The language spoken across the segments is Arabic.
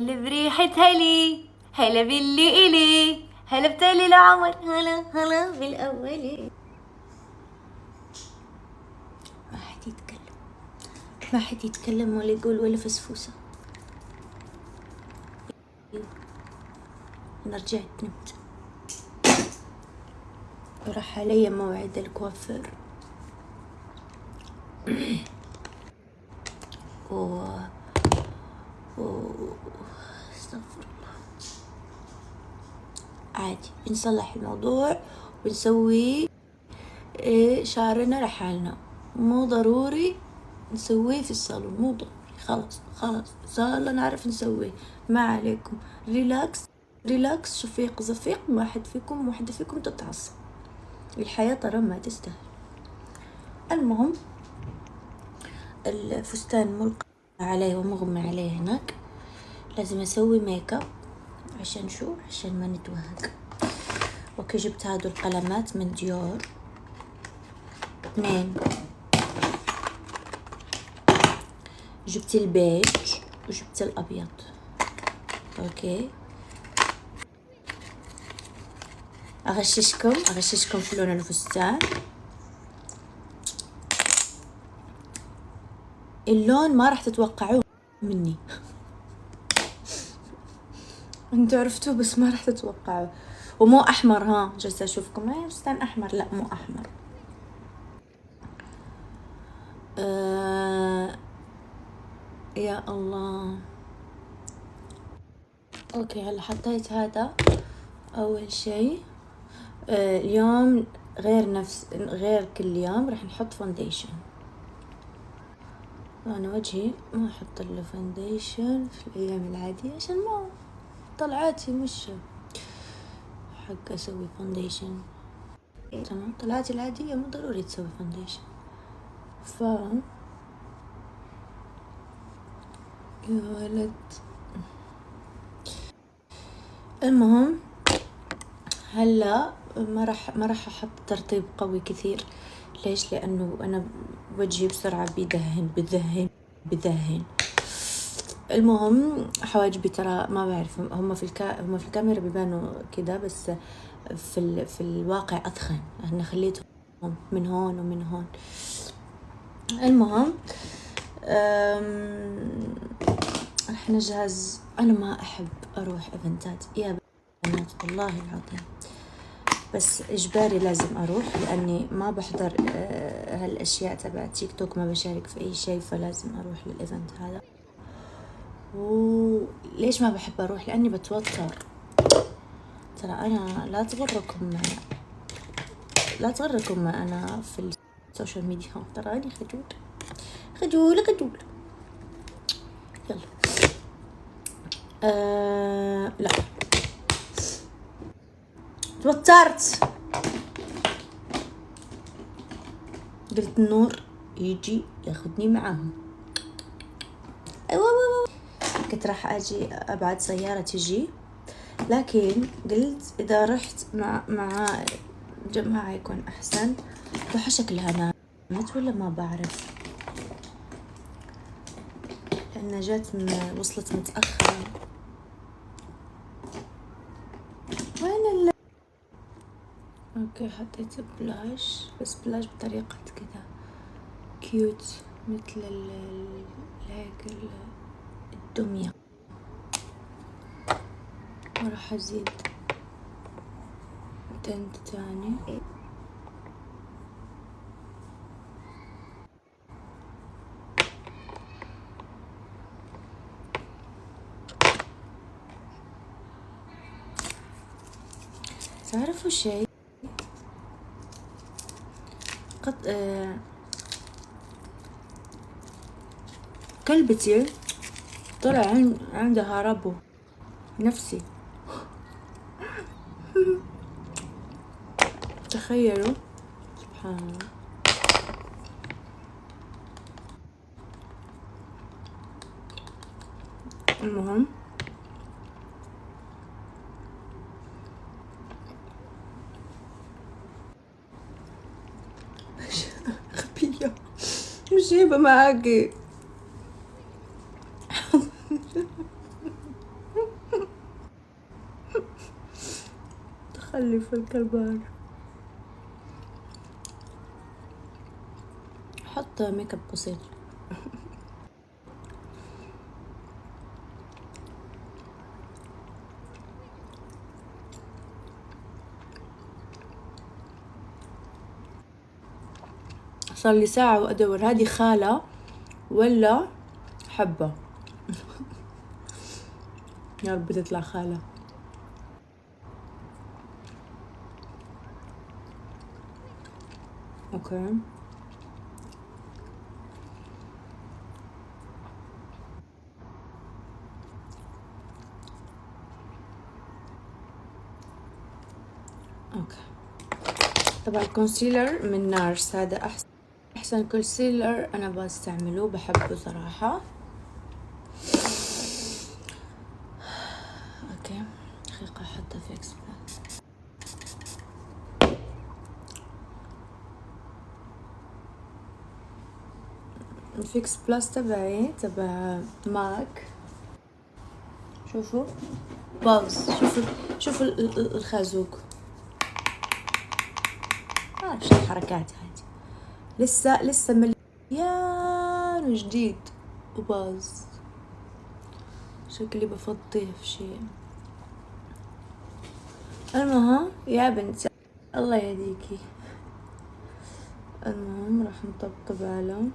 اللي بريحة هلي هلا باللي إلي هلا بتالي العمر هلا هلا بالأولي. ما حد يتكلم، ما حد يتكلم ولا يقول ولا فسفوسة. أنا رجعت نمت وراح علي موعد الكوافير و استغفر الله. عادي بنصلح الموضوع ونسوي شعرنا لحالنا، مو ضروري نسويه في الصالون، مو ضروري. خلاص صار نعرف نسويه. ما عليكم، ريلاكس ريلاكس، شفيق زفيق، ما حد فيكم واحدة فيكم تتعصب. الحياة ترى ما تستاهل. المهم الفستان ملقى عليه ومغمى عليه هناك، لازم اسوي ميك اب عشان شو؟ عشان ما نتوهق. اوكي، جبت هادو القلمات من ديور 2، جبت البيج وجبت الابيض. اوكي، اغششكم في لون الفستان. اللون ما راح تتوقعوه مني انتوا عرفتوه بس ما راح تتوقعوه. ومو احمر، ها جالسه اشوفكم هاي فستان احمر، لا مو احمر. يا الله. اوكي، هلا حطيت هذا اول شيء. اليوم غير كل يوم راح نحط فونديشن. انا وجهي ما احط الا فونديشن في الايام العادية عشان ما طلعاتي مش حق اسوي فونديشن. تمام، طلعاتي العادية مو ضروري تسوي فونديشن. يا ولد، المهم هلا ما راح احط ترطيب قوي كثير. ليش؟ لانه انا وجهي بسرعة بذهن. المهم حواجبي ترى ما بعرف، هم في الكاميرا بيبانوا كده، بس في الواقع اثخن. انا خليتهم من هون ومن هون. المهم رح نجهز. انا ما احب اروح ايفنتات يا بنات والله العظيم، بس اجباري لازم اروح لاني ما بحضر هالاشياء تبع تيك توك، ما بشارك في اي شيء، فلازم اروح للايفنت هذا. وليش ما بحب اروح؟ لاني بتوتر. ترى انا لا تغركم ما انا في السوشيال ميديا، تراني خجول. يلا لا، توترت. قلت النور يجي ياخدني معاهم. ايوه كنت راح اجي ابعد سيارة تجي، لكن قلت اذا رحت مع جماعة يكون احسن. روح شكلها نامت ولا ما بعرف، لأنها وصلت متأخرة. وين اوكي، حطيت بلاش، بس بلاش بطريقة كذا كيوت مثل هيك الدمية. وراح ازيد تنت تاني. تعرفوا شيء؟ كلبتي طلع عندها ربو نفسي. تخيلوا، سبحان الله. المهم غبية، مش جايبة معاكي. خلي في الكربان. حط ميك اب بسيط. صار لي ساعة وأدور هذه خالة ولا حبة. يا رب تطلع خالة. اوكي اوكي. طبعا الكونسيلر من نارس هذا احسن كونسيلر انا بستعمله، بحبه صراحة. اوكي دقيقة احطه في اكس بلس. الفيكس بلس تبعي تبع ماك. شوفوا باوز، شوفوا الخازوق. ما اعرف شو الحركات هذه. لسه مليان وجديد وباوز. شكلي بفضيه في شيء. المهم يا بنتي الله يهديكي. المهم راح نطبطب على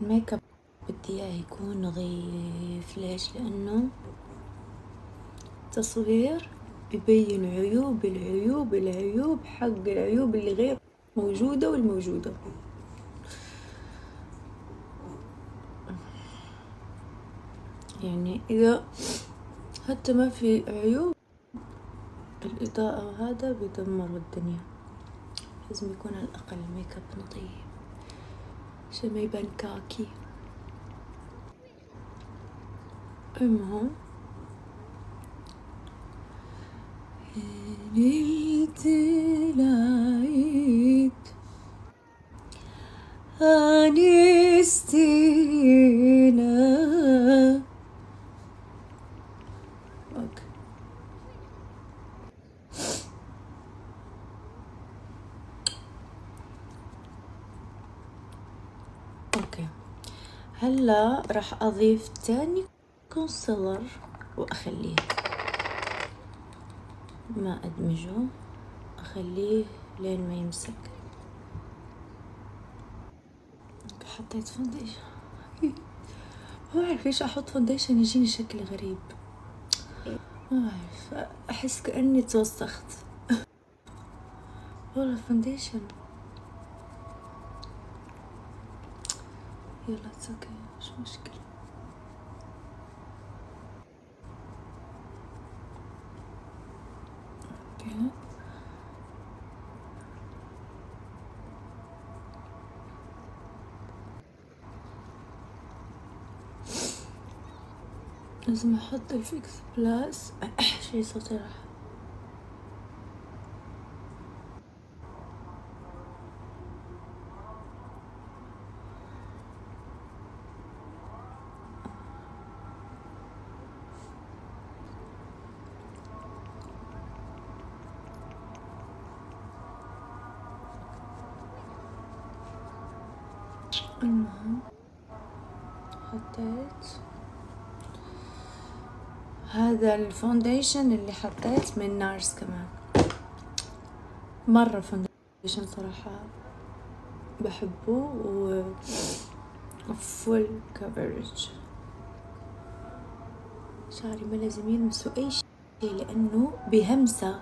الميك اب. بدي اياه يكون نظيف. ليش؟ لانه تصوير يبين العيوب حق العيوب اللي غير موجودة والموجودة. يعني إذا حتى ما في عيوب الإضاءة وهذا بيدمر الدنيا. لازم يكون على الأقل ميك اب نظيف عشان ما يبان كاكي. المهم ليلة العيد أنستينا. اوكي هلا راح اضيف تاني كونسيلر واخليه ما ادمجه، اخليه لين ما يمسك. حطيت فونديشن. ما اعرف ليش احط فونديشن يجيني شكل غريب. ما اعرف، احس كاني توسخت. والله فونديشن. يلا اتس اوكي مش مشكلة. اوكي لازم احط الفيكس بلاس. شي صوتي راح. المهم حطيت هذا الفونديشن اللي حطيت من نارس كمان. مرة فونديشن صراحة بحبه و فول كفرج. شعري ما لازم يلمسوا اي شيء لانه بهمسة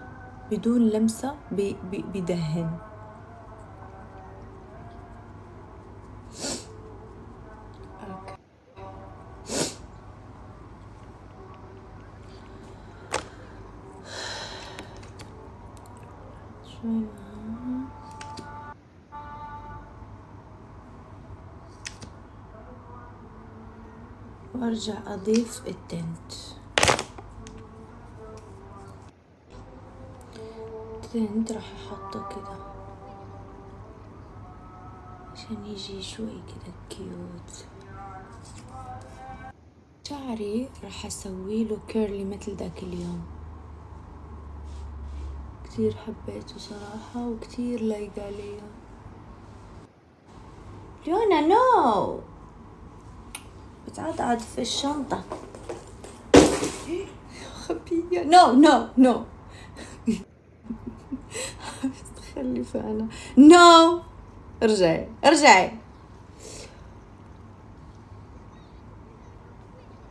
بدون لمسة بيدهن. شوي وارجع اضيف التنت راح احطه كده عشان يجي شوي كده كيوت. شعري شعري راح اسوي له كيرلي مثل ذاك اليوم. كتير حبيته صراحة وكتير لايق علي. ليونا نو، بتعضعض في الشنطة. خبية. نو نو نو. متخلفة أنا. نو، ارجعي ارجعي.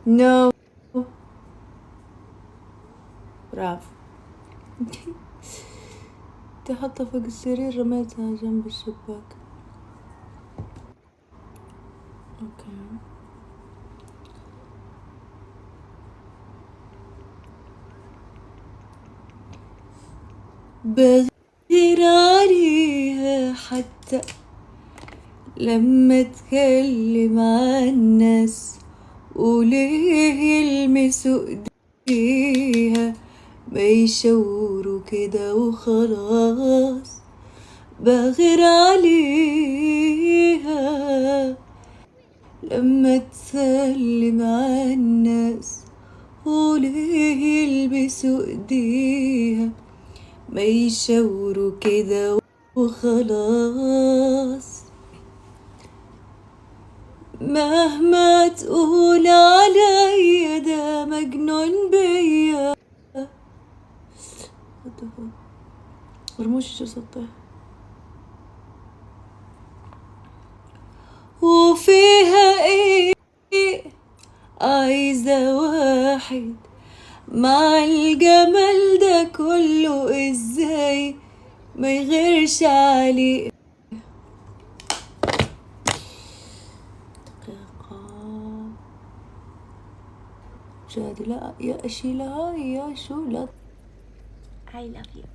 نو. برافو. انت حاطة فوق السرير، رميتها جنب الشباك. اوكي. بغير عليها حتى لما اتكلم عن الناس، وليه يلمسوا ايديها ما يشاوروا كده وخلاص. بغير عليها لما تسلم على الناس، وليه يلبسوا ايديها ما يشاوروا كده وخلاص. مهما تقول عليا ده مجنون بيا. رموش شو سطح. وفيها ايه عايزة واحد مع الجمال ده كله ازاي ما يغيرش عليه. دقيقة جادي، لا يا اشيلها يا شو. لا I love you.